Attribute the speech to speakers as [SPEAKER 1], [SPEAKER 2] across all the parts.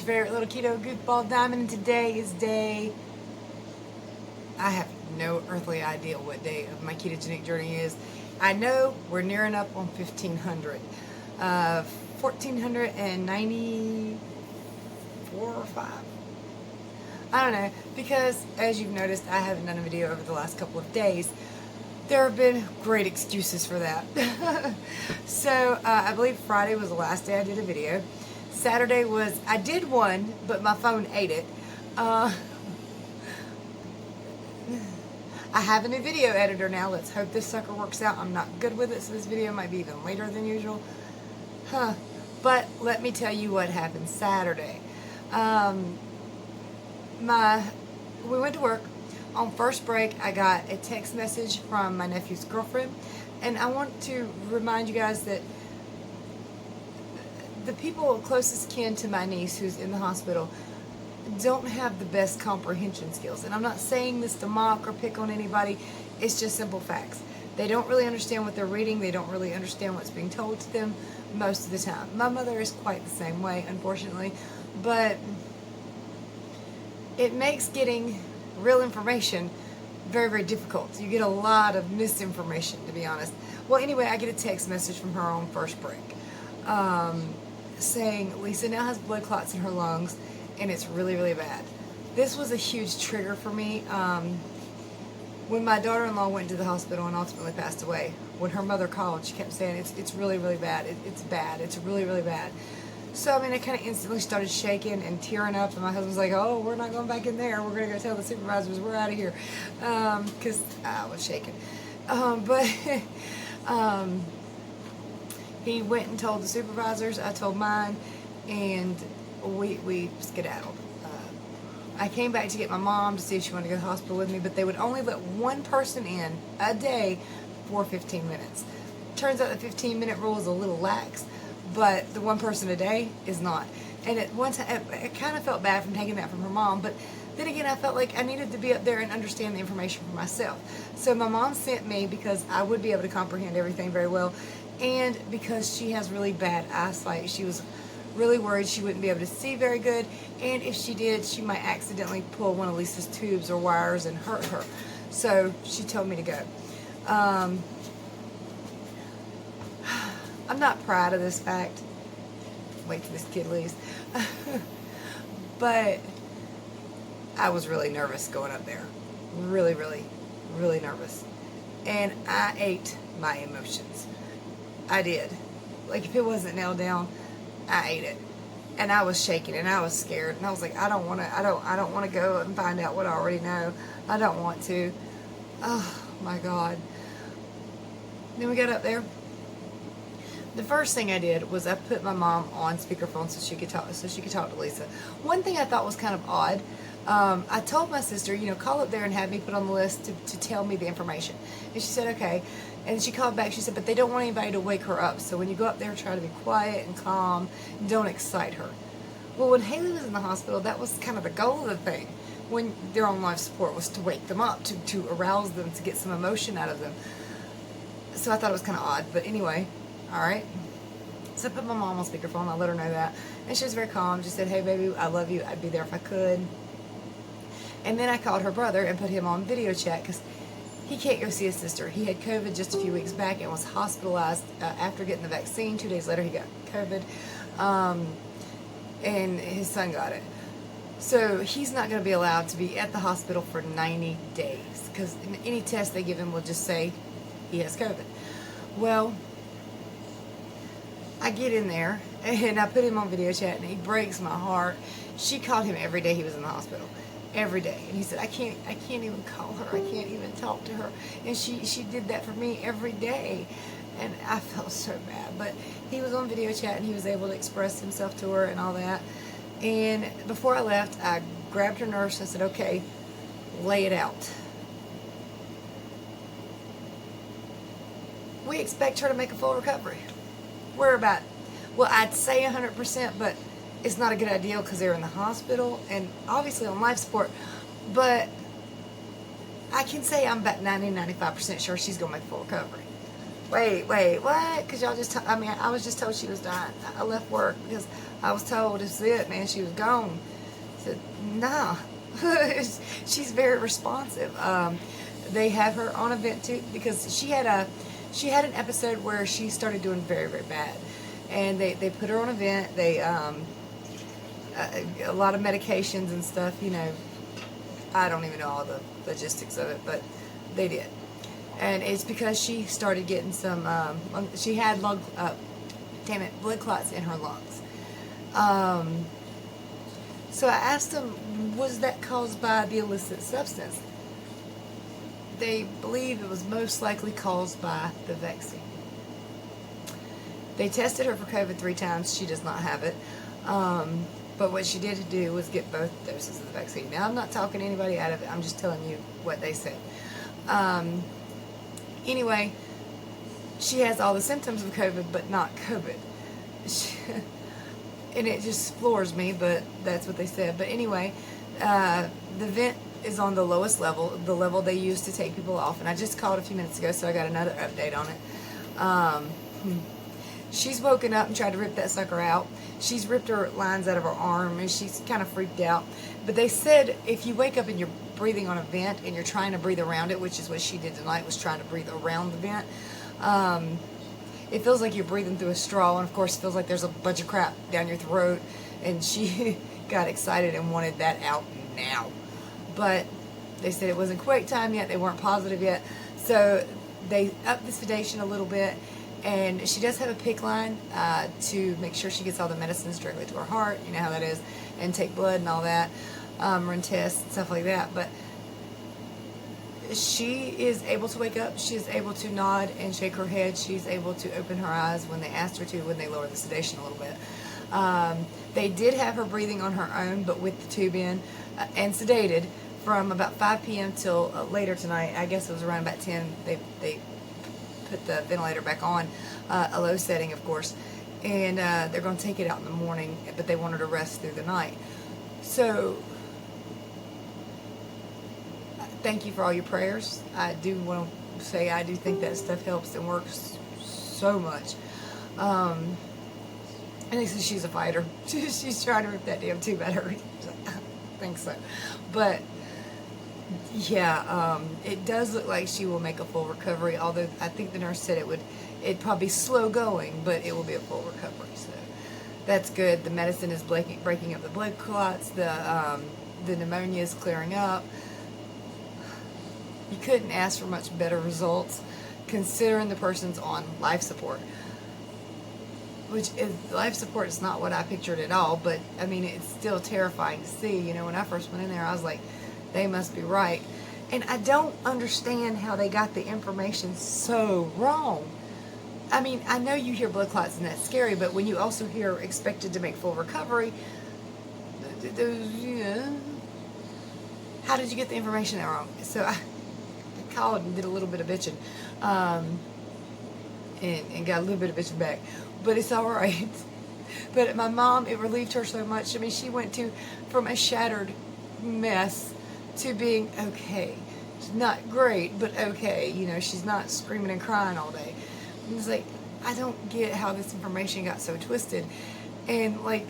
[SPEAKER 1] your favorite little keto goofball Diamond, and today is I have no earthly idea what day of my ketogenic journey is. I know we're nearing up on 1500. 1494 or 5. I don't know, because as you've noticed, I haven't done a video over the last couple of days. There have been great excuses for that. So I believe Friday was the last day I did a video. Saturday was, I did one, but my phone ate it. I have a new video editor now. Let's hope this sucker works out. I'm not good with it, so this video might be even later than usual. But let me tell you what happened Saturday. We went to work. On first break, I got a text message from my nephew's girlfriend, and I want to remind you guys that the people closest kin to my niece who's in the hospital don't have the best comprehension skills. And I'm not saying this to mock or pick on anybody. It's just simple facts. They don't really understand what they're reading. They don't really understand what's being told to them most of the time. My mother is quite the same way, unfortunately, but it makes getting real information very, very difficult. You get a lot of misinformation, to be honest. Well, anyway, I get a text message from her on first break saying Lisa now has blood clots in her lungs and it's really, really bad. This was a huge trigger for me. When my daughter-in-law went to the hospital and ultimately passed away, when her mother called, she kept saying it's really, really bad. It's bad. It's really, really bad. So, I mean, I kind of instantly started shaking and tearing up, and my husband's like, oh, we're not going back in there. We're going to go tell the supervisors we're out of here, because I was shaking. He went and told the supervisors. I told mine, and we skedaddled. I came back to get my mom to see if she wanted to go to the hospital with me, but they would only let one person in a day for 15 minutes. Turns out the 15-minute rule is a little lax, but the one person a day is not. And at one time, I kind of felt bad from taking that from her mom, but then again, I felt like I needed to be up there and understand the information for myself. So my mom sent me because I would be able to comprehend everything very well, and because she has really bad eyesight. She was really worried she wouldn't be able to see very good, and if she did, she might accidentally pull one of Lisa's tubes or wires and hurt her. So she told me to go. I'm not proud of this fact. Wait till this kid leaves. But I was really nervous going up there. Really, really, really nervous. And I ate my emotions. I did. Like, if it wasn't nailed down, I ate it. And I was shaking and I was scared. And I was like, I don't want to go and find out what I already know. I don't want to. Oh my God. Then we got up there. The first thing I did was I put my mom on speakerphone so she could talk to Lisa. One thing I thought was kind of odd, I told my sister, call up there and have me put on the list to tell me the information. And she said, okay. And she called back, she said, but they don't want anybody to wake her up. So when you go up there, try to be quiet and calm. Don't excite her. Well, when Haley was in the hospital, that was kind of the goal of the thing. When they're on life support, was to wake them up, to arouse them, to get some emotion out of them. So I thought it was kind of odd, but anyway. Alright, so I put my mom on speakerphone. I let her know that, and she was very calm. She said, hey baby, I love you, I'd be there if I could. And then I called her brother and put him on video chat because he can't go see his sister. He had COVID just a few weeks back and was hospitalized after getting the vaccine. 2 days later he got COVID, and his son got it. So he's not going to be allowed to be at the hospital for 90 days because any test they give him will just say he has COVID. Well, I get in there and I put him on video chat and he breaks my heart. She called him every day he was in the hospital. Every day. And he said, I can't even call her. I can't even talk to her. And she did that for me every day. And I felt so bad. But he was on video chat and he was able to express himself to her and all that. And before I left, I grabbed her nurse and I said, okay, lay it out. We expect her to make a full recovery. We're about, well, I'd say 100%, but it's not a good idea because they're in the hospital and obviously on life support. But I can say I'm about 90-95% sure she's going to make full recovery. Wait, what? Because y'all just, I mean, I was just told she was dying. I left work because I was told this is it, man, she was gone. I said, nah. She's very responsive. They have her on a vent too because she had an episode where she started doing very, very bad. And they put her on a vent. They, a lot of medications and stuff, you know. I don't even know all the logistics of it, but they did. And it's because she started getting some, she had blood clots in her lungs. So I asked them, was that caused by the illicit substance? They believe it was most likely caused by the vaccine. They tested her for COVID 3 times. She does not have it. But what she did do was get both doses of the vaccine. Now, I'm not talking anybody out of it. I'm just telling you what they said. Anyway, she has all the symptoms of COVID, but not COVID. And it just floors me, but that's what they said. But anyway, the vent is on the lowest level, the level they use to take people off. And I just called a few minutes ago, so I got another update on it. She's woken up and tried to rip that sucker out. She's ripped her lines out of her arm, and she's kind of freaked out. But they said if you wake up and you're breathing on a vent and you're trying to breathe around it, which is what she did tonight, was trying to breathe around the vent, it feels like you're breathing through a straw, and of course it feels like there's a bunch of crap down your throat, and she got excited and wanted that out now. But they said it wasn't quake time yet, they weren't positive yet, so they upped the sedation a little bit. And she does have a PICC line to make sure she gets all the medicines directly to her heart. You know how that is. And take blood and all that. Run tests and stuff like that. But she is able to wake up. She is able to nod and shake her head. She's able to open her eyes when they asked her to, when they lowered the sedation a little bit. They did have her breathing on her own, but with the tube in and sedated from about 5 p.m. till later tonight. I guess it was around about 10. They put the ventilator back on, a low setting, of course, and they're going to take it out in the morning, but they want her to rest through the night. So thank you for all your prayers. I do want to say I do think that stuff helps and works so much. And they said she's a fighter. She's trying to rip that damn tube out of her. I think so. But yeah, it does look like she will make a full recovery, although I think the nurse said it'd probably slow going, but it will be a full recovery, so that's good. The medicine is breaking up the blood clots, the pneumonia is clearing up. You couldn't ask for much better results considering the person's on life support, which is, life support is not what I pictured at all, but I mean, it's still terrifying to see. You know, when I first went in there, I was like, they must be right. And I don't understand how they got the information so wrong. I mean, I know you hear blood clots and that's scary, but when you also hear expected to make full recovery, how did you get the information that wrong? So I called and did a little bit of bitching, and got a little bit of bitching back. But it's all right. But my mom, it relieved her so much. I mean, she went from a shattered mess to being okay. She's not great, but okay. You know, she's not screaming and crying all day. And it's like, I don't get how this information got so twisted. And like,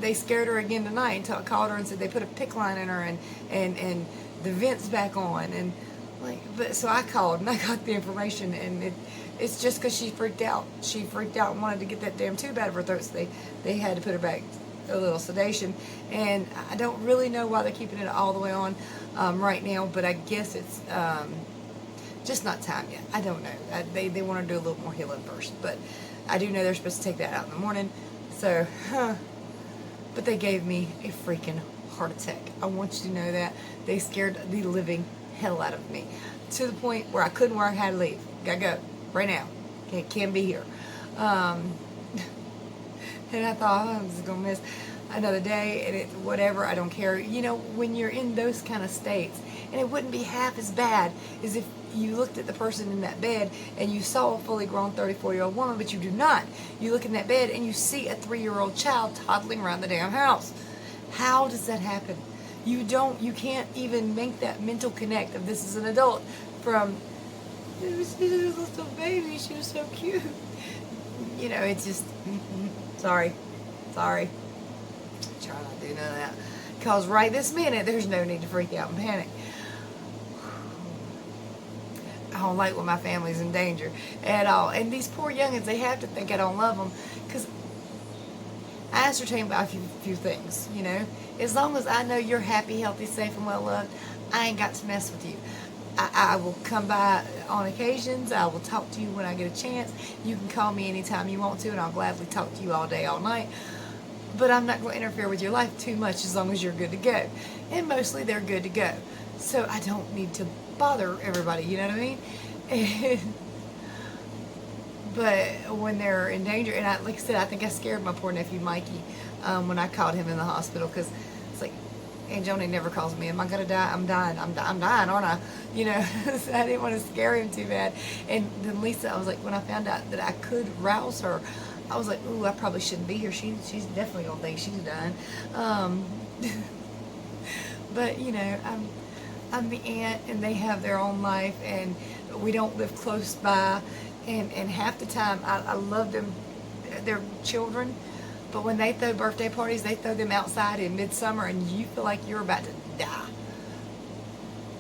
[SPEAKER 1] they scared her again tonight until I called her and said they put a PICC line in her and the vent's back on. And like, but so I called and I got the information, and it's just because she freaked out. She freaked out and wanted to get that damn tube out of her throat, so they had to put her back a little sedation. And I don't really know why they're keeping it all the way on right now, but I guess it's just not time yet. I don't know. They want to do a little more healing first, but I do know they're supposed to take that out in the morning. So, but they gave me a freaking heart attack. I want you to know that. They scared the living hell out of me to the point where I couldn't wear. I had to leave. Gotta go right now. Can't be here. And I thought, oh, I'm just gonna miss another day, and whatever, I don't care. You know, when you're in those kind of states, and it wouldn't be half as bad as if you looked at the person in that bed and you saw a fully grown 34-year-old woman, but you do not. You look in that bed and you see a 3-year-old child toddling around the damn house. How does that happen? You can't even make that mental connect of this is an adult from She was a little baby. She was so cute. You know, it's just, sorry. Try not to do none of that. Because right this minute, there's no need to freak out and panic. I don't like when my family's in danger at all. And these poor youngins, they have to think I don't love them. Because I ascertain by a few things, you know. As long as I know you're happy, healthy, safe, and well loved, I ain't got to mess with you. I will come by on occasions. I will talk to you when I get a chance. You can call me anytime you want to, and I'll gladly talk to you all day, all night. But I'm not going to interfere with your life too much as long as you're good to go. And mostly they're good to go. So I don't need to bother everybody, you know what I mean? But when they're in danger, and like I said, I think I scared my poor nephew Mikey when I called him in the hospital, because it's like, Aunt Joni never calls me. Am I gonna die? I'm dying, aren't I? You know, so I didn't want to scare him too bad. And then Lisa, I was like, when I found out that I could rouse her, I was like, ooh, I probably shouldn't be here. She's definitely gonna think she's dying. But you know, I'm the aunt, and they have their own life, and we don't live close by. And half the time, I love them, their children, but when they throw birthday parties, they throw them outside in midsummer, and you feel like you're about to die.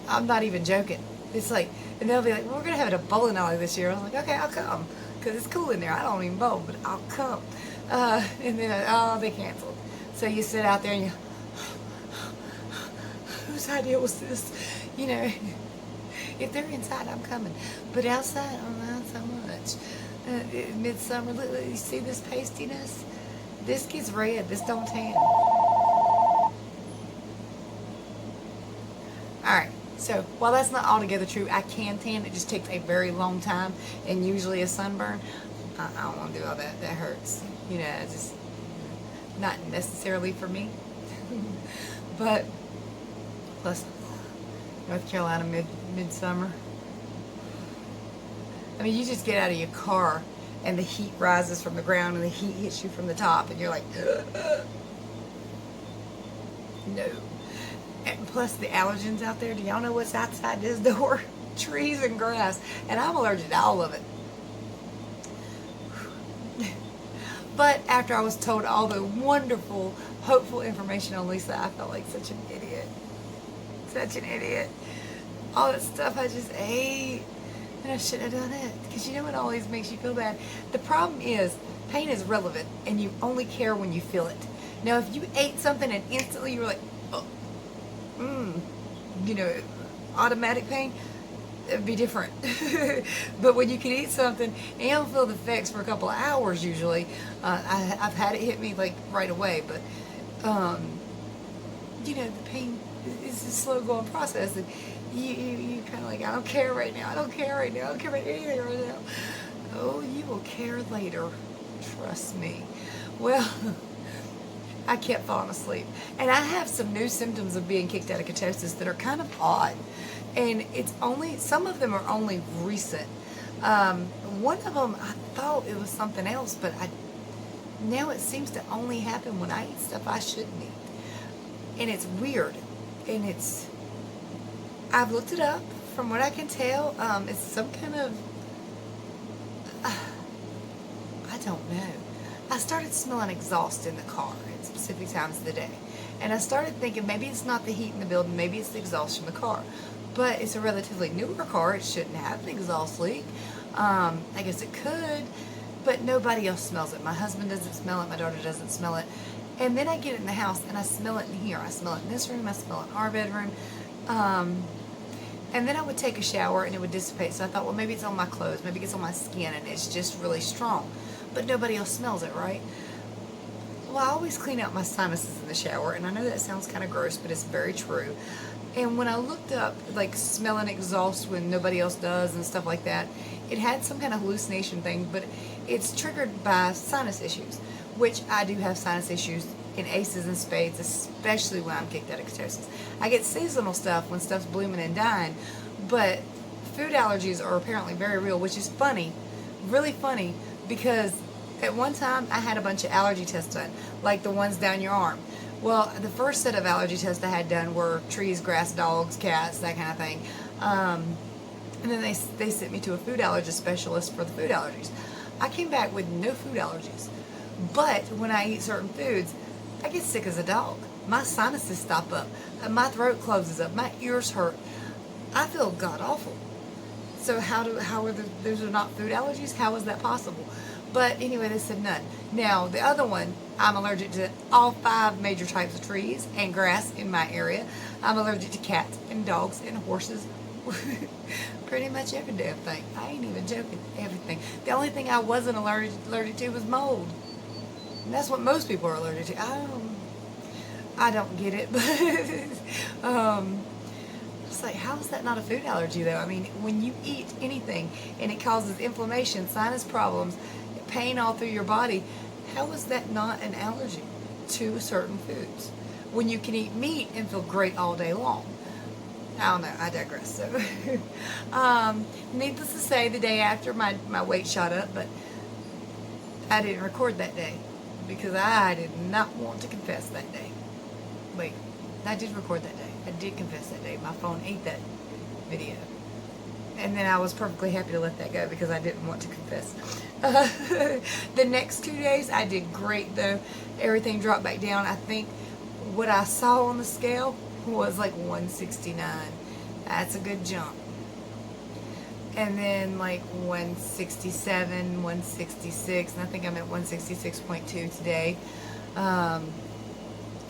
[SPEAKER 1] I'm not even joking. It's like, and they'll be like, well, we're going to have it a bowling alley this year. I was like, okay, I'll come, because it's cool in there. I don't even bowl, but I'll come. And then, oh, they canceled. So you sit out there, and you, whose idea was this? You know, if they're inside, I'm coming. But outside, oh, not so much. Midsummer, look, you see this pastiness? This gets red. This don't tan. Alright, so while that's not altogether true, I can tan. It just takes a very long time, and usually a sunburn. I don't want to do all that. That hurts. You know, it's just not necessarily for me. But plus, North Carolina midsummer. I mean, you just get out of your car and the heat rises from the ground and the heat hits you from the top, and you're like, no. And plus the allergens out there. Do y'all know what's outside this door? Trees and grass. And I'm allergic to all of it. But after I was told all the wonderful, hopeful information on Lisa, I felt like such an idiot. Such an idiot. All that stuff I just ate, and I shouldn't have done it, because you know what always makes you feel bad? The problem is, pain is relevant, and you only care when you feel it. Now, if you ate something and instantly you were like, oh, you know, automatic pain, it'd be different. But when you can eat something and you don't feel the effects for a couple of hours usually, I've had it hit me like right away, but you know, the pain is a slow going process, and you kind of like, I don't care right now, I don't care right now, I don't care about anything right now. Oh, you will care later, trust me. Well, I kept falling asleep, and I have some new symptoms of being kicked out of ketosis that are kind of odd, and it's only, some of them are only recent. One of them, I thought it was something else, but now it seems to only happen when I eat stuff I shouldn't eat, and it's weird, and I've looked it up. From what I can tell, it's some kind of, I don't know. I started smelling exhaust in the car at specific times of the day. And I started thinking maybe it's not the heat in the building, maybe it's the exhaust from the car. But it's a relatively newer car, it shouldn't have an exhaust leak. I guess it could, but nobody else smells it. My husband doesn't smell it, my daughter doesn't smell it. And then I get it in the house and I smell it in here. I smell it in this room, I smell it in our bedroom. And then I would take a shower and it would dissipate. So I thought, well, maybe it's on my clothes, maybe it's on my skin, and it's just really strong. But nobody else smells it, right? Well, I always clean out my sinuses in the shower, and I know that sounds kind of gross, but it's very true. And when I looked up, like, smelling exhaust when nobody else does and stuff like that, it had some kind of hallucination thing, but it's triggered by sinus issues, which I do have sinus issues in aces and spades, especially when I'm kicked out of ketosis. I get seasonal stuff when stuff's blooming and dying, but food allergies are apparently very real, which is funny, really funny, because at one time I had a bunch of allergy tests done, like the ones down your arm. Well, the first set of allergy tests I had done were trees, grass, dogs, cats, that kind of thing. And then they sent me to a food allergist specialist for the food allergies. I came back with no food allergies. But when I eat certain foods, I get sick as a dog. My sinuses stop up. My throat closes up. My ears hurt. I feel god awful. So how are those are not food allergies? How is that possible? But anyway, they said none. Now, the other one, I'm allergic to all 5 major types of trees and grass in my area. I'm allergic to cats and dogs and horses. Pretty much every damn thing. I ain't even joking. Everything. The only thing I wasn't allergic to was mold. And that's what most people are allergic to. I don't get it, but it's like, how is that not a food allergy though? I mean, when you eat anything and it causes inflammation, sinus problems, pain all through your body, how is that not an allergy to certain foods? When you can eat meat and feel great all day long. I don't know, I digress. So, needless to say, the day after my weight shot up, but I didn't record that day because I did not want to confess that day. Wait, I did record that day. I did confess that day. My phone ate that video. And then I was perfectly happy to let that go because I didn't want to confess. The next 2 days, I did great though. Everything dropped back down. I think what I saw on the scale was like 169. That's a good jump. And then like 167, 166, and I think I'm at 166.2 today.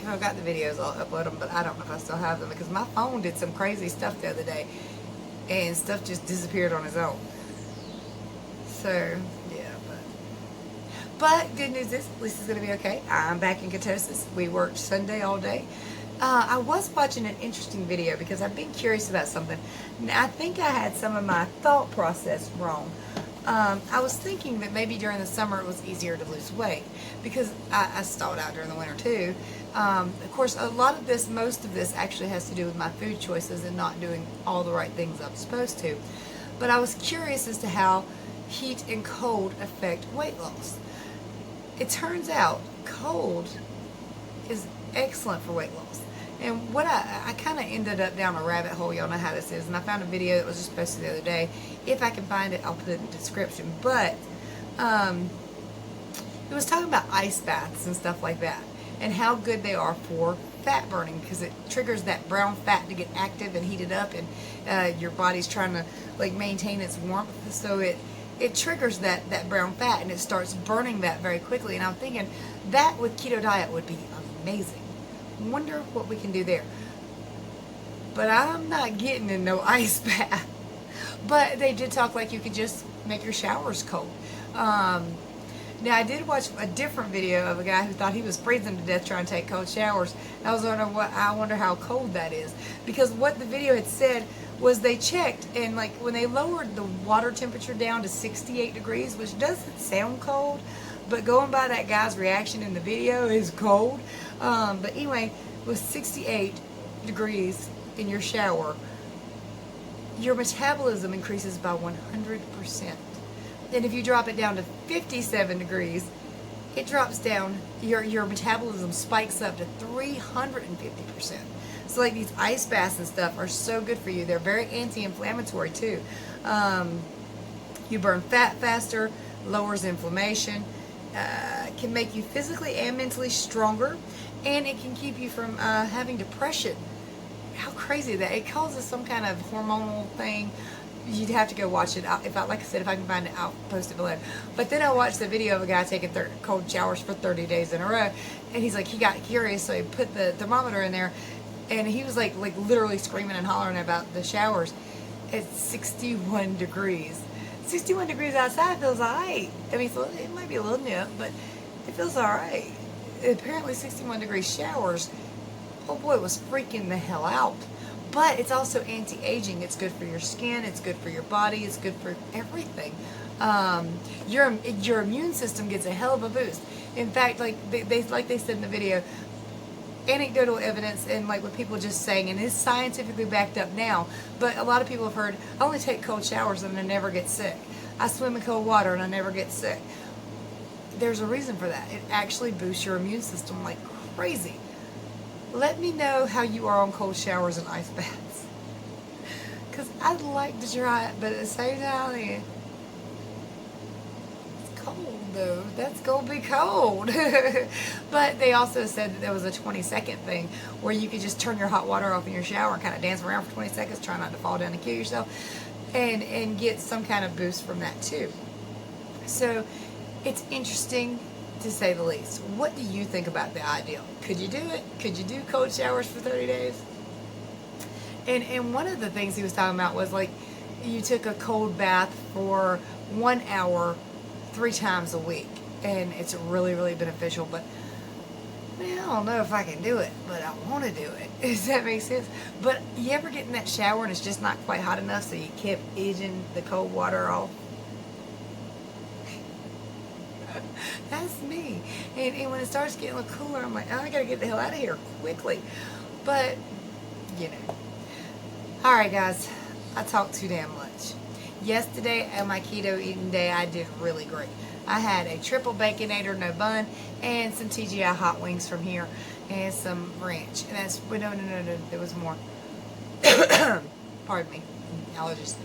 [SPEAKER 1] If I've got the videos, I'll upload them, but I don't know if I still have them because my phone did some crazy stuff the other day and stuff just disappeared on its own. So, yeah, but good news is Lisa's going to be okay. I'm back in ketosis. We worked Sunday all day. I was watching an interesting video because I've been curious about something. Now, I think I had some of my thought process wrong. I was thinking that maybe during the summer it was easier to lose weight because I stalled out during the winter too. Of course, most of this actually has to do with my food choices and not doing all the right things I'm supposed to. But I was curious as to how heat and cold affect weight loss. It turns out cold is excellent for weight loss. And what I kind of ended up down a rabbit hole, y'all know how this is, and I found a video that was just posted the other day. If I can find it, I'll put it in the description. But it was talking about ice baths and stuff like that, and how good they are for fat burning because it triggers that brown fat to get active and heated up, and your body's trying to like maintain its warmth, so it triggers that brown fat and it starts burning that very quickly. And I'm thinking that with keto diet would be amazing. Wonder what we can do there. But I'm not getting in no ice bath. But they did talk like you could just make your showers cold. Now I did watch a different video of a guy who thought he was freezing to death trying to take cold showers. I was wondering I wonder how cold that is, because what the video had said was they checked, and like when they lowered the water temperature down to 68 degrees, which doesn't sound cold, but going by that guy's reaction in the video is cold. But anyway, with 68 degrees in your shower, your metabolism increases by 100%. And if you drop it down to 57 degrees, it drops down, your metabolism spikes up to 350%. So like these ice baths and stuff are so good for you. They're very anti-inflammatory too. You burn fat faster, lowers inflammation, can make you physically and mentally stronger, and it can keep you from having depression. How crazy that it causes some kind of hormonal thing. You'd have to go watch it. Like I said, if I can find it, I'll post it below. But then I watched the video of a guy taking cold showers for 30 days in a row, and he's like, he got curious, so he put the thermometer in there, and he was like literally screaming and hollering about the showers. It's 61 degrees. 61 degrees outside feels alright. I mean, it might be a little nip, but it feels alright. Apparently 61 degree showers, oh boy, it was freaking the hell out. But it's also anti-aging. It's good for your skin. It's good for your body. It's good for everything. Your immune system gets a hell of a boost. In fact, like they said in the video, anecdotal evidence and like what people just saying, and it's scientifically backed up now, but a lot of people have heard, I only take cold showers and I never get sick. I swim in cold water and I never get sick. There's a reason for that. It actually boosts your immune system like crazy. Let me know how you are on cold showers and ice baths, because I'd like to try it, but at the same time, it's cold though. That's gonna be cold. But they also said that there was a 20-second thing where you could just turn your hot water off in your shower and kind of dance around for 20 seconds, try not to fall down and kill yourself, and get some kind of boost from that too. So it's interesting, to say the least. What do you think about the ideal? Could you do it? Could you do cold showers for 30 days? And one of the things he was talking about was like you took a cold bath for 1 hour 3 times a week, and it's really, really beneficial. But man, I don't know if I can do it, but I want to do it. Does that make sense? But you ever get in that shower and it's just not quite hot enough, so you kept edging the cold water off? That's me. And when it starts getting a little cooler, I'm like, oh, I gotta get the hell out of here quickly. But, you know. Alright guys, I talked too damn much. Yesterday on my keto eating day, I did really great. I had a triple baconator, no bun, and some TGI hot wings from here, and some ranch. And that's, no, there was more. Pardon me, allergies.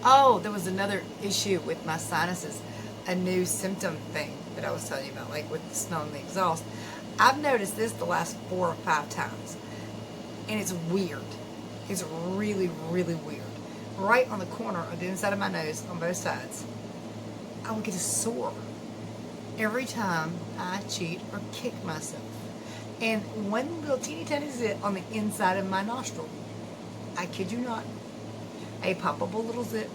[SPEAKER 1] Oh, there was another issue with my sinuses. A new symptom thing that I was telling you about, like with the smell and the exhaust. I've noticed this the last 4 or 5 times, and it's weird. It's really, really weird. Right on the corner of the inside of my nose, on both sides, I will get a sore every time I cheat or kick myself. And one little teeny tiny zit on the inside of my nostril. I kid you not. A poppable little zit.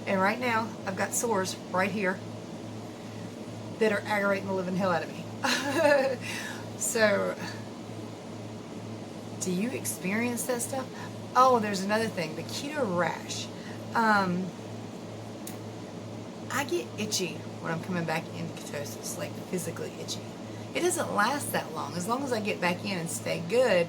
[SPEAKER 1] And right now, I've got sores right here that are aggravating the living hell out of me. So, do you experience that stuff? Oh, there's another thing, the keto rash. I get itchy when I'm coming back into ketosis, like physically itchy. It doesn't last that long. As long as I get back in and stay good,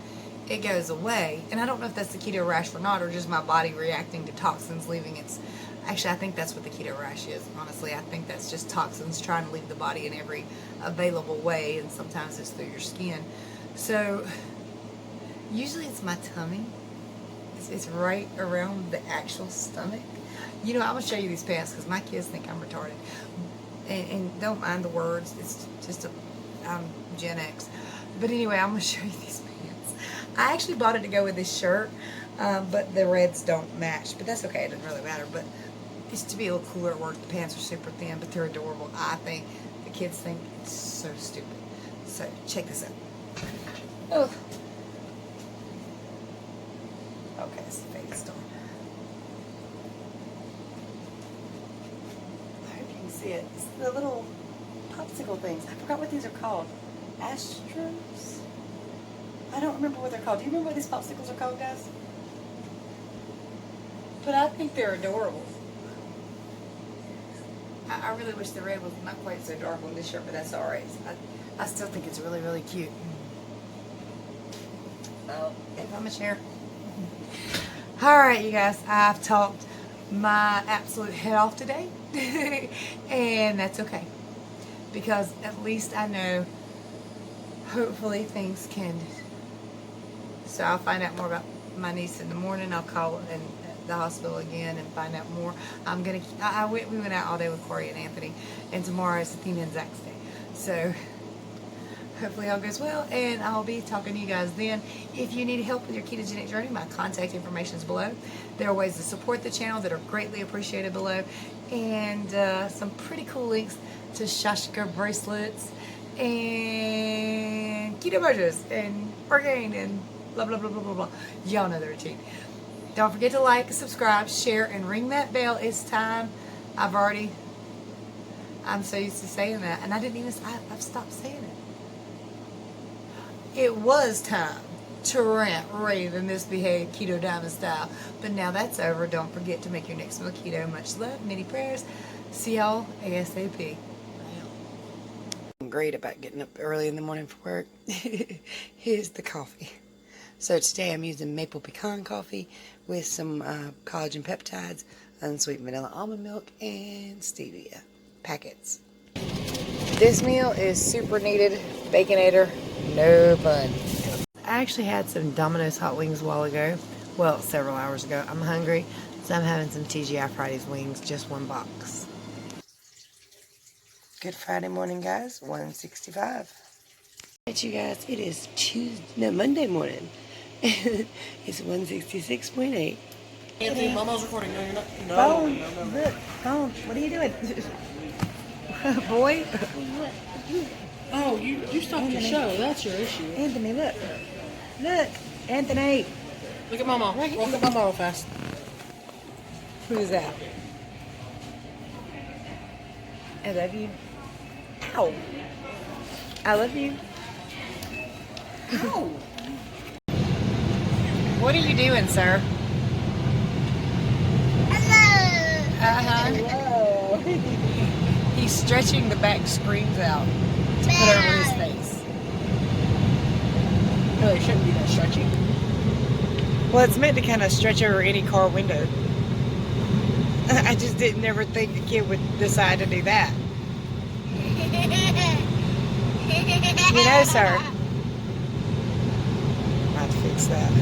[SPEAKER 1] it goes away. And I don't know if that's the keto rash or not, or just my body reacting to toxins leaving its... Actually, I think that's what the keto rash is, honestly. I think that's just toxins trying to leave the body in every available way, and sometimes it's through your skin. So, usually it's my tummy. It's right around the actual stomach. You know, I'm going to show you these pants because my kids think I'm retarded. And don't mind the words. It's just I'm Gen X. But anyway, I'm going to show you these pants. I actually bought it to go with this shirt, but the reds don't match. But that's okay. It doesn't really matter. But it's to be a little cooler at work. The pants are super thin, but they're adorable. I think the kids think it's so stupid. So check this out. Oh. Okay, it's the fake store. I hope you can see it. It's the little popsicle things. I forgot what these are called. Astros? I don't remember what they're called. Do you remember what these popsicles are called, guys? But I think they're adorable. I really wish the red was not quite so dark on this shirt, but that's alright. I still think it's really, really cute. Oh, if I'm a chair. Alright, you guys. I've talked my absolute head off today. And that's okay. Because at least I know hopefully things can... So I'll find out more about my niece in the morning. I'll call in the hospital again and find out more. We went out all day with Corey and Anthony, and tomorrow is Athena and Zach's day. So hopefully all goes well, and I'll be talking to you guys then. If you need help with your ketogenic journey, my contact information is below. There are ways to support the channel that are greatly appreciated below, and some pretty cool links to Shashka bracelets and keto merges and ORGAIN and blah blah blah blah blah blah. Y'all know the routine. Don't forget to like, subscribe, share, and ring that bell. It's time. I'm so used to saying that, and I've stopped saying it. It was time to rant, rave, and misbehave Keto Diamond style, but now that's over. Don't forget to make your next meal keto. Much love, many prayers. See y'all ASAP. I'm great about getting up early in the morning for work. Here's the coffee. So today I'm using maple pecan coffee with some collagen peptides, unsweet vanilla almond milk, and stevia packets. This meal is super needed. Baconator, no bun. I actually had some Domino's hot wings a while ago Well, several hours ago. I'm hungry, so I'm having some TGI Fridays wings, just one box. Good Friday morning, guys. 1:65. Alright, you guys, it is Monday morning. It's 166.8.
[SPEAKER 2] Anthony, Mama's recording. No, you're not. No,
[SPEAKER 1] Phone,
[SPEAKER 2] no.
[SPEAKER 1] look, phone. What are you doing? Boy.
[SPEAKER 2] Oh, you stopped your show. That's your issue.
[SPEAKER 1] Anthony, look. Look, Anthony.
[SPEAKER 2] Look at Mama. Look at Mama real fast.
[SPEAKER 1] Who's that? I love you. Ow. I love you.
[SPEAKER 2] Ow.
[SPEAKER 1] What are you doing, sir?
[SPEAKER 2] Hello.
[SPEAKER 1] He's stretching the back screens out to put over his face.
[SPEAKER 2] No, it shouldn't be that stretchy.
[SPEAKER 1] Well, it's meant to kind of stretch over any car window. I just didn't ever think the kid would decide to do that. You know, sir. I'll fix that.